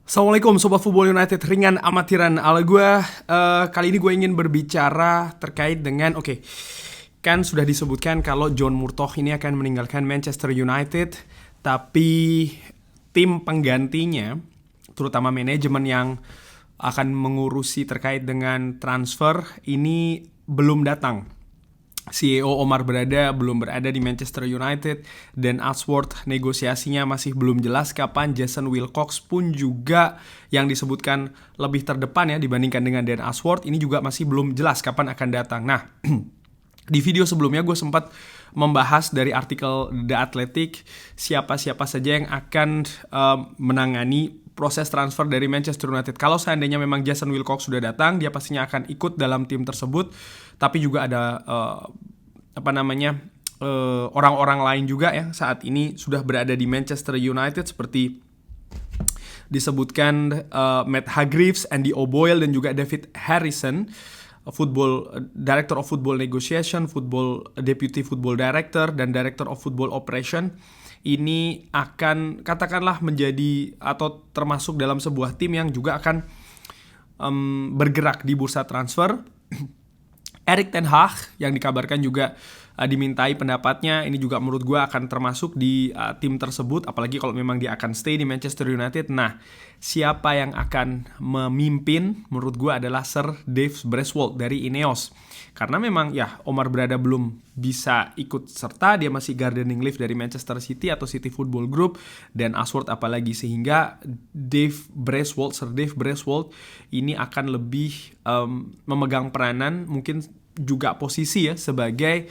Assalamualaikum Sobat Football United, ringan amatiran ala gue. Kali ini gue ingin berbicara terkait dengan kan sudah disebutkan kalau John Murtough ini akan meninggalkan Manchester United. Tapi tim penggantinya, terutama manajemen yang akan mengurusi terkait dengan transfer, ini belum datang. CEO Omar Berada belum berada di Manchester United, dan Ashworth negosiasinya masih belum jelas kapan. Jason Wilcox pun juga yang disebutkan lebih terdepan ya dibandingkan dengan Dan Ashworth, ini juga masih belum jelas kapan akan datang. Nah, di video sebelumnya gue sempat membahas dari artikel The Athletic siapa-siapa saja yang akan menangani proses transfer dari Manchester United. Kalau seandainya memang Jason Wilcox sudah datang, dia pastinya akan ikut dalam tim tersebut. Tapi juga ada orang-orang lain juga ya saat ini sudah berada di Manchester United, seperti disebutkan Matt Hargreaves, Andy O'Boyle, dan juga David Harrison, Director of Football Negotiation, Deputy Football Director, dan Director of Football Operation. Ini akan katakanlah menjadi atau termasuk dalam sebuah tim yang juga akan bergerak di bursa transfer. Erik ten Hag yang dikabarkan juga dimintai pendapatnya, ini juga menurut gue akan termasuk di tim tersebut, apalagi kalau memang dia akan stay di Manchester United. Nah, siapa yang akan memimpin menurut gue adalah Sir Dave Braithwaite dari Ineos. Karena memang ya Omar Berada belum bisa ikut serta, dia masih gardening leave dari Manchester City atau City Football Group, dan Ashworth apalagi, sehingga Sir Dave Braithwaite ini akan lebih memegang peranan, mungkin juga posisi ya sebagai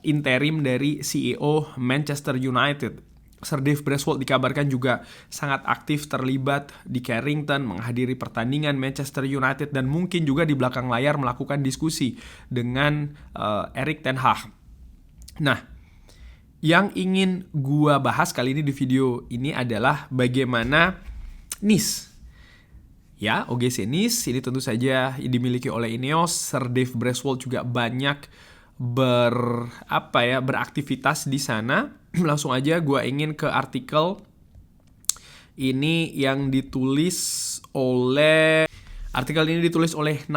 interim dari CEO Manchester United. Sir Dave Braithwaite dikabarkan juga sangat aktif terlibat di Carrington, menghadiri pertandingan Manchester United, dan mungkin juga di belakang layar melakukan diskusi dengan Erik ten Hag. Nah, yang ingin gua bahas kali ini di video ini adalah bagaimana Nice. Ya, OGC Nice ini tentu saja dimiliki oleh Ineos. Sir Dave Braithwaite juga banyak beraktivitas di sana. Langsung aja gue ingin ke artikel ini yang ditulis oleh 90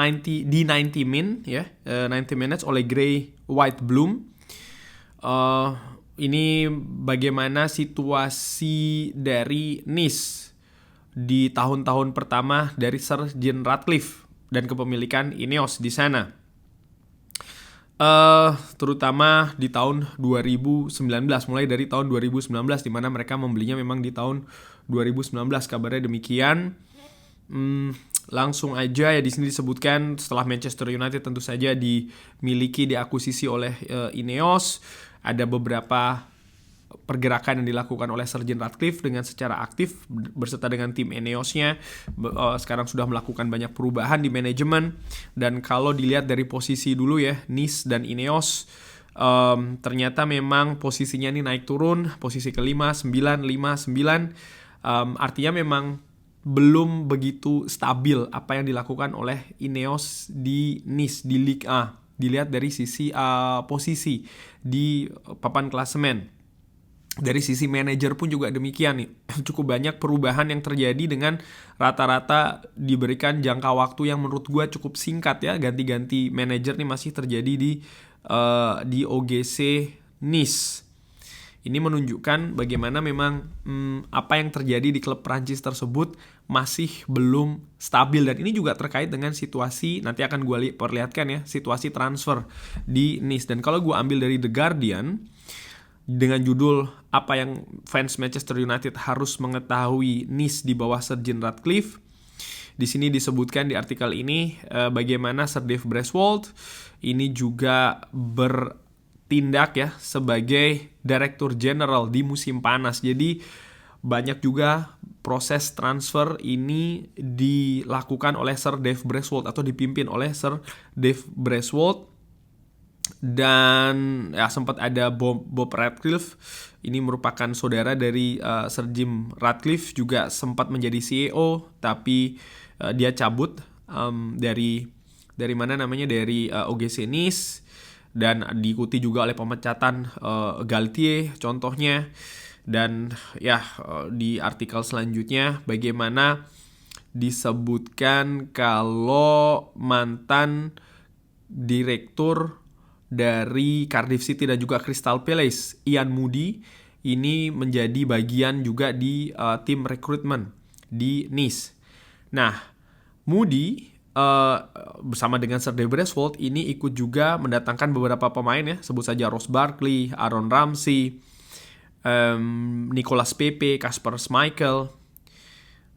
Min ya, 90 Minutes oleh Gray White Bloom. Ini bagaimana situasi dari Nice di tahun-tahun pertama dari Sir Jim Ratcliffe dan kepemilikan Ineos di sana. Terutama di tahun 2019, mulai dari tahun 2019, di mana mereka membelinya memang di tahun 2019, kabarnya demikian. Langsung aja ya, di sini disebutkan setelah Manchester United tentu saja diakuisisi oleh Ineos, ada beberapa pergerakan yang dilakukan oleh Sir Jim Ratcliffe dengan secara aktif berserta dengan tim Ineosnya. Sekarang sudah melakukan banyak perubahan di manajemen, dan kalau dilihat dari posisi dulu ya, Nice dan Ineos ternyata memang posisinya ini naik turun, posisi ke-5, 9, 5, 9. Artinya memang belum begitu stabil apa yang dilakukan oleh Ineos di Nice di Ligue A, dilihat dari sisi posisi di papan klasemen. Dari sisi manajer pun juga demikian nih. Cukup banyak perubahan yang terjadi dengan rata-rata diberikan jangka waktu yang menurut gue cukup singkat ya. Ganti-ganti manajer nih masih terjadi di OGC Nice. Ini menunjukkan bagaimana memang apa yang terjadi di klub Prancis tersebut masih belum stabil, dan ini juga terkait dengan situasi, nanti akan gue perlihatkan ya, situasi transfer di Nice. Dan kalau gue ambil dari The Guardian dengan judul apa yang fans Manchester United harus mengetahui Nice di bawah Sir Jim Ratcliffe, di sini disebutkan di artikel ini bagaimana Sir Dave Braithwaite ini juga bertindak ya sebagai Director General di musim panas. Jadi banyak juga proses transfer ini dilakukan oleh Sir Dave Braithwaite atau dipimpin oleh Sir Dave Braithwaite. Dan ya sempat ada Bob Ratcliffe, ini merupakan saudara dari Sir Jim Ratcliffe, juga sempat menjadi CEO, tapi dia cabut dari OGC Nice, dan diikuti juga oleh pemecatan Galtier contohnya. Dan ya di artikel selanjutnya bagaimana disebutkan kalau mantan direktur dari Cardiff City dan juga Crystal Palace, Ian Moody, ini menjadi bagian juga di tim rekrutmen di Nice. Nah, Moody bersama dengan Sir Dave Braithwaite ini ikut juga mendatangkan beberapa pemain ya, sebut saja Ross Barkley, Aaron Ramsey, Nicolas Pepe, Kasper Schmeichel.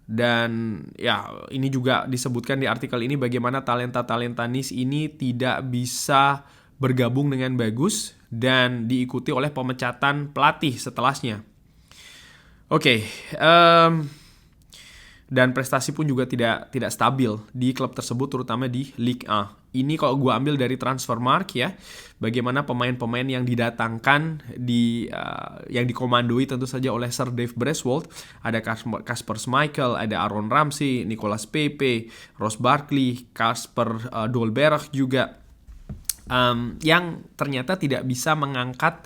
Dan ya, ini juga disebutkan di artikel ini bagaimana talenta-talenta Nice ini tidak bisa bergabung dengan bagus dan diikuti oleh pemecatan pelatih setelahnya. Oke, dan prestasi pun juga tidak stabil di klub tersebut, terutama di Ligue 1. Ini kalau gue ambil dari Transfermarkt ya, bagaimana pemain-pemain yang didatangkan yang dikomandoi tentu saja oleh Sir Dave Braithwaite. Ada Kasper Schmeichel, ada Aaron Ramsey, Nicolas Pepe, Ross Barkley, Kasper Dolberg juga, yang ternyata tidak bisa mengangkat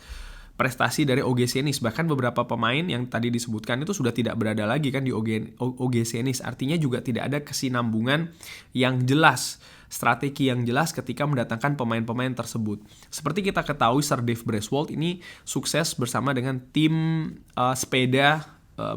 prestasi dari OGC Nice. Bahkan beberapa pemain yang tadi disebutkan itu sudah tidak berada lagi kan di OGC Nice. Artinya juga tidak ada kesinambungan yang jelas, strategi yang jelas ketika mendatangkan pemain-pemain tersebut. Seperti kita ketahui, Sir Dave Braithwaite ini sukses bersama dengan tim sepeda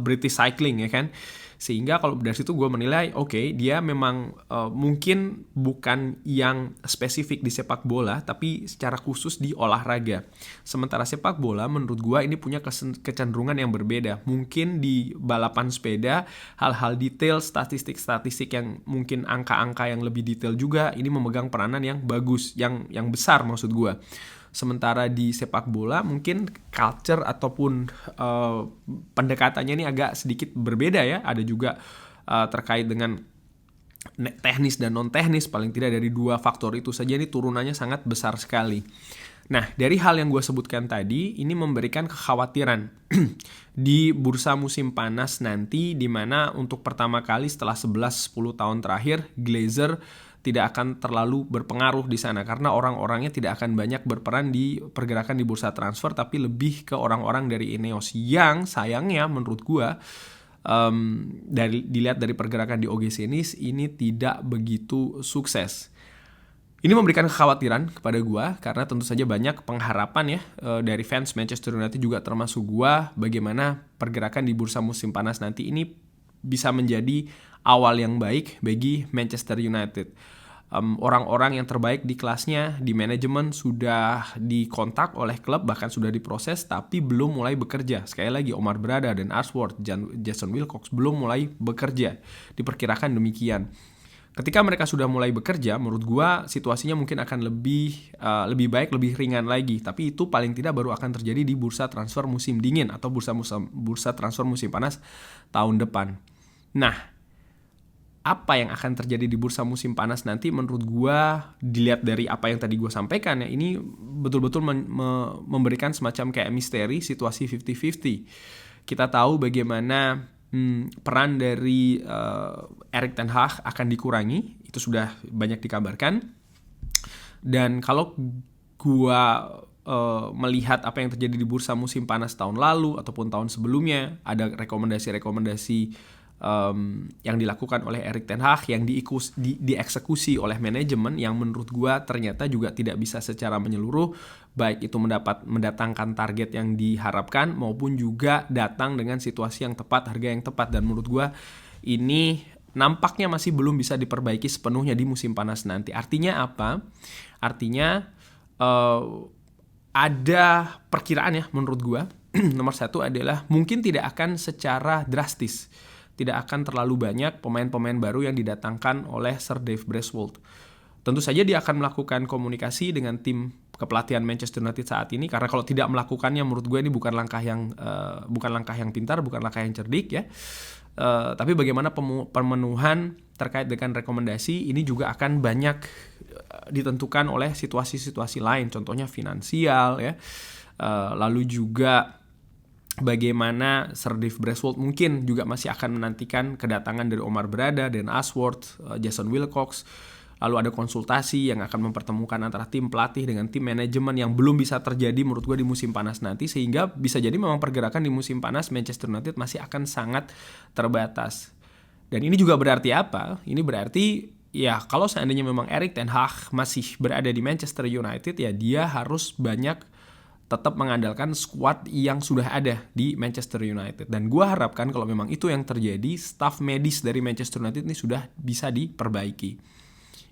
British Cycling ya kan. Sehingga kalau dari situ gue menilai oke, dia memang mungkin bukan yang spesifik di sepak bola, tapi secara khusus di olahraga. Sementara sepak bola menurut gue ini punya kecenderungan yang berbeda. Mungkin di balapan sepeda, hal-hal detail, statistik-statistik yang mungkin angka-angka yang lebih detail juga, ini memegang peranan yang bagus, yang besar maksud gue. Sementara di sepak bola mungkin culture ataupun pendekatannya ini agak sedikit berbeda ya. Ada juga terkait dengan teknis dan non-teknis, paling tidak dari dua faktor itu saja ini turunannya sangat besar sekali. Nah, dari hal yang gue sebutkan tadi, ini memberikan kekhawatiran di bursa musim panas nanti, di mana untuk pertama kali setelah 11-10 tahun terakhir, Glazer tidak akan terlalu berpengaruh di sana karena orang-orangnya tidak akan banyak berperan di pergerakan di bursa transfer, tapi lebih ke orang-orang dari Ineos yang sayangnya menurut gua dilihat dari pergerakan di OGC Nice ini tidak begitu sukses. Ini memberikan kekhawatiran kepada gua karena tentu saja banyak pengharapan ya dari fans Manchester United juga termasuk gua, bagaimana pergerakan di bursa musim panas nanti ini bisa menjadi awal yang baik bagi Manchester United. Orang-orang yang terbaik di kelasnya, di manajemen sudah dikontak oleh klub, bahkan sudah diproses, tapi belum mulai bekerja. Sekali lagi, Omar Berada dan Ashworth, Jason Wilcox belum mulai bekerja. Diperkirakan demikian. Ketika mereka sudah mulai bekerja, menurut gua situasinya mungkin akan lebih baik, lebih ringan lagi. Tapi itu paling tidak baru akan terjadi di bursa transfer musim dingin atau bursa transfer musim panas tahun depan. Nah, apa yang akan terjadi di bursa musim panas nanti menurut gua, dilihat dari apa yang tadi gua sampaikan ya, ini betul-betul memberikan semacam kayak misteri, situasi 50-50. Kita tahu bagaimana peran dari Erik ten Hag akan dikurangi, itu sudah banyak dikabarkan. Dan kalau gua melihat apa yang terjadi di bursa musim panas tahun lalu ataupun tahun sebelumnya, ada rekomendasi yang dilakukan oleh Erik ten Hag yang dieksekusi oleh manajemen yang menurut gua ternyata juga tidak bisa secara menyeluruh, baik itu mendatangkan target yang diharapkan maupun juga datang dengan situasi yang tepat, harga yang tepat. Dan menurut gua ini nampaknya masih belum bisa diperbaiki sepenuhnya di musim panas nanti. Artinya apa? Artinya ada perkiraan ya menurut gua. Nomor satu adalah mungkin tidak akan secara drastis, tidak akan terlalu banyak pemain-pemain baru yang didatangkan oleh Sir Dave Braithwaite. Tentu saja dia akan melakukan komunikasi dengan tim kepelatihan Manchester United saat ini, karena kalau tidak melakukannya menurut gue ini bukan langkah yang pintar, bukan langkah yang cerdik ya. Tapi bagaimana pemenuhan terkait dengan rekomendasi ini juga akan banyak ditentukan oleh situasi-situasi lain, contohnya finansial ya. Lalu juga bagaimana Sir Dave Braithwaite mungkin juga masih akan menantikan kedatangan dari Omar Berada dan Ashworth, Jason Wilcox. Lalu ada konsultasi yang akan mempertemukan antara tim pelatih dengan tim manajemen yang belum bisa terjadi menurut gue di musim panas nanti. Sehingga bisa jadi memang pergerakan di musim panas Manchester United masih akan sangat terbatas. Dan ini juga berarti apa? Ini berarti ya kalau seandainya memang Erik ten Hag masih berada di Manchester United, ya dia harus banyak tetap mengandalkan squad yang sudah ada di Manchester United. Dan gue harapkan kalau memang itu yang terjadi, staff medis dari Manchester United ini sudah bisa diperbaiki.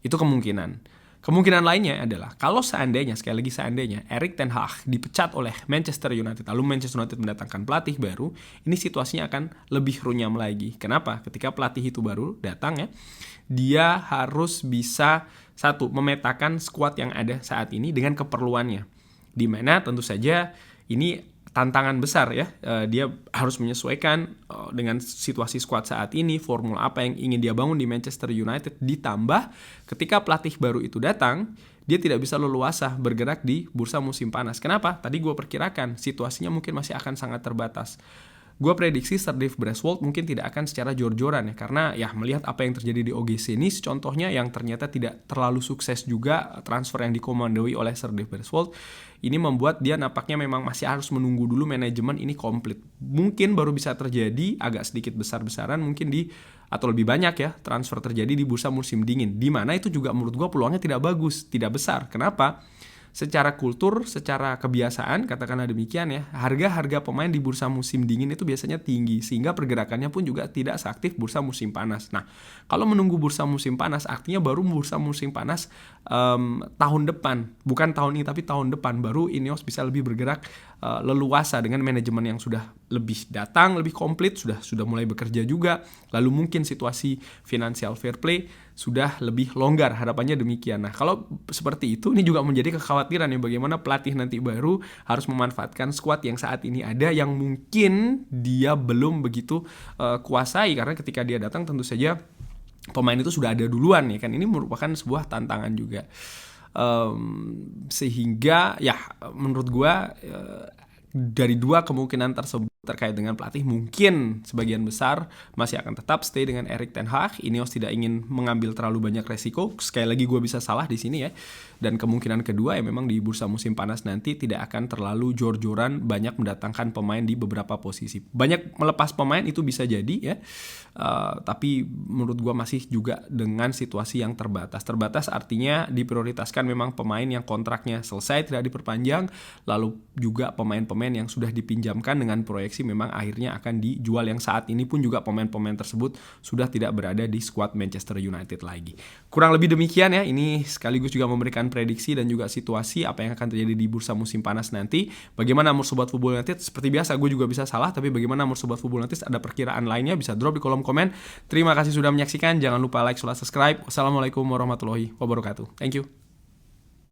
Itu kemungkinan. Kemungkinan lainnya adalah kalau seandainya, sekali lagi seandainya, Erik ten Hag dipecat oleh Manchester United, lalu Manchester United mendatangkan pelatih baru, ini situasinya akan lebih runyam lagi. Kenapa? Ketika pelatih itu baru datang ya, dia harus bisa satu, memetakan squad yang ada saat ini dengan keperluannya. Di mana tentu saja ini tantangan besar ya, dia harus menyesuaikan dengan situasi skuad saat ini, formula apa yang ingin dia bangun di Manchester United, ditambah ketika pelatih baru itu datang, dia tidak bisa leluasa bergerak di bursa musim panas. Kenapa? Tadi gue perkirakan situasinya mungkin masih akan sangat terbatas. Gue prediksi Sir Dave Braithwaite mungkin tidak akan secara jor-joran ya, karena ya melihat apa yang terjadi di OGC Nice contohnya yang ternyata tidak terlalu sukses juga transfer yang dikomandoi oleh Sir Dave Braithwaite, ini membuat dia nampaknya memang masih harus menunggu dulu manajemen ini komplit. Mungkin baru bisa terjadi agak sedikit besar-besaran mungkin atau lebih banyak ya transfer terjadi di bursa musim dingin, di mana itu juga menurut gue peluangnya tidak bagus, tidak besar. Kenapa? Secara kultur, secara kebiasaan, katakanlah demikian ya, harga-harga pemain di bursa musim dingin itu biasanya tinggi, sehingga pergerakannya pun juga tidak seaktif bursa musim panas. Nah, kalau menunggu bursa musim panas, artinya baru bursa musim panas tahun depan, bukan tahun ini tapi tahun depan, baru Ineos bisa lebih bergerak leluasa dengan manajemen yang sudah lebih datang, lebih komplit, sudah mulai bekerja juga, lalu mungkin situasi financial fair play sudah lebih longgar, harapannya demikian. Nah, kalau seperti itu, ini juga menjadi kekhawatiran ya, bagaimana pelatih nanti baru harus memanfaatkan skuad yang saat ini ada, yang mungkin dia belum begitu kuasai, karena ketika dia datang tentu saja pemain itu sudah ada duluan ya kan, ini merupakan sebuah tantangan juga. Sehingga ya menurut gue dari dua kemungkinan tersebut terkait dengan pelatih, mungkin sebagian besar masih akan tetap stay dengan Erik ten Hag. Ineos tidak ingin mengambil terlalu banyak resiko. Sekali lagi gue bisa salah di sini ya. Dan kemungkinan kedua ya memang di bursa musim panas nanti tidak akan terlalu jor-joran banyak mendatangkan pemain di beberapa posisi. Banyak melepas pemain itu bisa jadi ya. Tapi menurut gue masih juga dengan situasi yang terbatas. Terbatas artinya diprioritaskan memang pemain yang kontraknya selesai tidak diperpanjang, lalu juga pemain-pemain yang sudah dipinjamkan dengan proyeksi memang akhirnya akan dijual, yang saat ini pun juga pemain-pemain tersebut sudah tidak berada di skuad Manchester United lagi. Kurang lebih demikian ya, ini sekaligus juga memberikan prediksi dan juga situasi apa yang akan terjadi di bursa musim panas nanti. Bagaimana menurut Sobat Football United? Seperti biasa gue juga bisa salah, tapi bagaimana menurut Sobat Football United? Ada perkiraan lainnya bisa drop di kolom komen. Terima kasih sudah menyaksikan, jangan lupa like, subscribe. Wassalamualaikum warahmatullahi wabarakatuh. Thank you.